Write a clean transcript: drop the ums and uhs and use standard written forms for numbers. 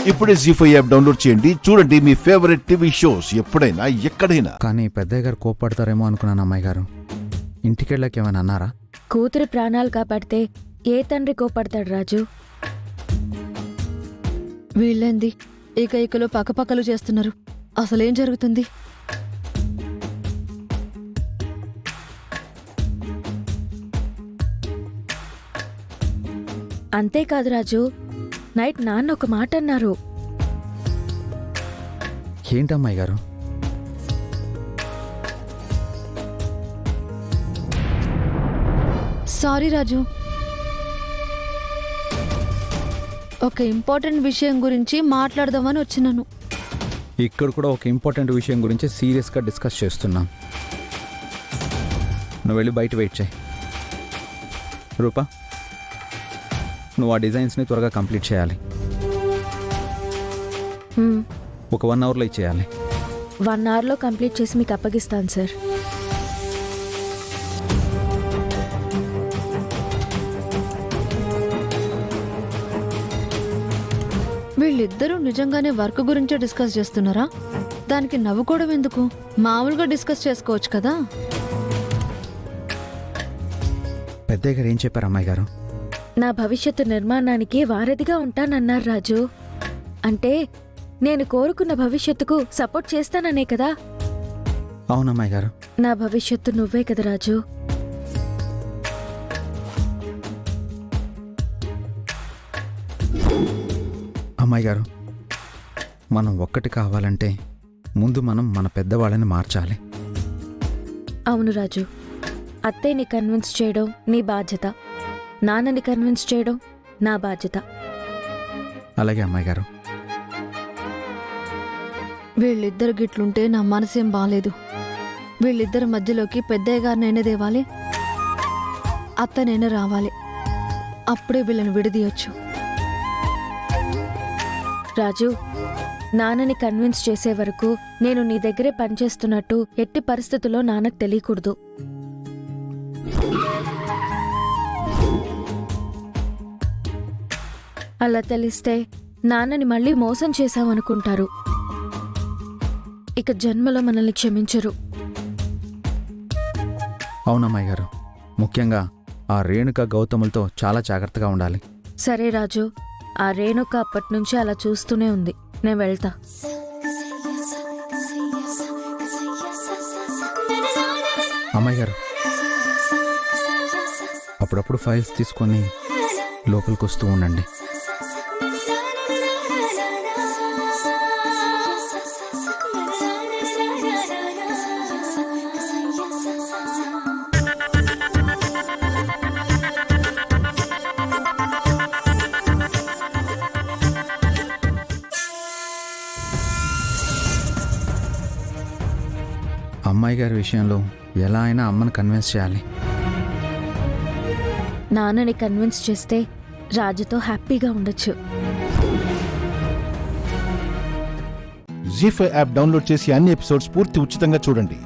ఇప్పుడే జీ5 app download చేయండి. చూడండి మీ ఫేవరెట్ టీవీ షోస్ ఎప్పుడైనా ఎక్కడైనా. కానీ పెద్దయ్య గారు కోప్పడతారేమో అనుకున్నాను. అమ్మాయి గారు ఇంటికెళ్ళాక ఏమైనా అన్నారా? కూతురి ప్రాణాలు కాపాడితే ఏ తండ్రి కోపడతాడు రాజు? వీళ్ళేంది ఏకైకలో పక్కపక్కలు చేస్తున్నారు? అసలేం జరుగుతుంది? అంతేకాదు రాజు, నైట్ నాన్న ఒక మాట అన్నారు. ఏంటమ్మాయి గారు? సారీ రాజు, ఒక ఇంపార్టెంట్ విషయం గురించి మాట్లాడదామని వచ్చినాను. ఇక్కడ కూడా ఒక ఇంపార్టెంట్ విషయం గురించి సీరియస్గా డిస్కస్ చేస్తున్నాం. నువ్వు వెళ్ళి బయట వెయిట్ చేయి. రూపా, నువ్వు ఆ డిజైన్స్ని త్వరగా కంప్లీట్ చేయాలి. ఒక 1 అవర్లో ఇచ్చేయాలి. 1 అవర్లో కంప్లీట్ చేసి మీకు అప్పగిస్తాను సార్. వీళ్ళిద్దరూ నిజంగానే వర్క్ గురించే డిస్కస్ చేస్తున్నారా? దానికి నవ్వుకోవడం ఎందుకు? మామూలుగా డిస్కస్ చేసుకోవచ్చు కదా. పెద్దయ్య గారు ఏం చెప్పారు అమ్మాయి గారు? నా భవిష్యత్తు నిర్మాణానికి వారధిగా ఉంటానన్నారు రాజు. అంటే నేను కోరుకున్న భవిష్యత్తుకు సపోర్ట్ చేస్తాననే కదా. అవునమ్మాయి గారు. నా భవిష్యత్తు నువ్వే కదా రాజు. అమ్మాయి గారు, మనం ఒక్కటి కావాలంటే ముందు మనం మన పెద్దవాళ్ళని మార్చాలి. అవును రాజు, అత్తయ్యని కన్విన్స్ చేయడం నీ బాధ్యత, నాన్నని కన్విన్స్ చేయడం నా బాధ్యత. అలాగే అమ్మాయి గారు. వీళ్ళిద్దరు గిట్లుంటే నా మనసేం బాలేదు. వీళ్ళిద్దరి మధ్యలోకి పెద్దయ్య గారినైనా దేవాలి, అత్తనైనా రావాలి. అప్పుడే వీళ్ళని విడదీయొచ్చు. రాజు, నాన్నని కన్విన్స్ చేసే వరకు నేను నీ దగ్గరే పనిచేస్తున్నట్టు ఎట్టి పరిస్థితుల్లో నాన్నకు తెలియకూడదు. అలా తెలిస్తే నాన్నని మళ్ళీ మోసం చేశావనుకుంటారు. ఇక జన్మలో మనల్ని క్షమించరు. అవునమ్మాయి గారు. ముఖ్యంగా ఆ రేణుక గౌతములతో చాలా జాగ్రత్తగా ఉండాలి. సరే రాజు, ఆ రేణుక అప్పటినుంచి అలా చూస్తూనే ఉంది. నేను వెళ్తా. అమ్మాయి గారు, అప్పుడప్పుడు ఫైల్స్ తీసుకొని లోపలికి వస్తూ ఉండండి. అమ్మాయి గారి విషయంలో ఎలా అయినా అమ్మని కన్విన్స్ చేయాలి. నాన్నని కన్విన్స్ చేస్తే రాజుతో హ్యాపీగా ఉండొచ్చు. జీ5 యాప్ డౌన్లోడ్ చేసి అన్ని ఎపిసోడ్స్ పూర్తి ఉచితంగా చూడండి.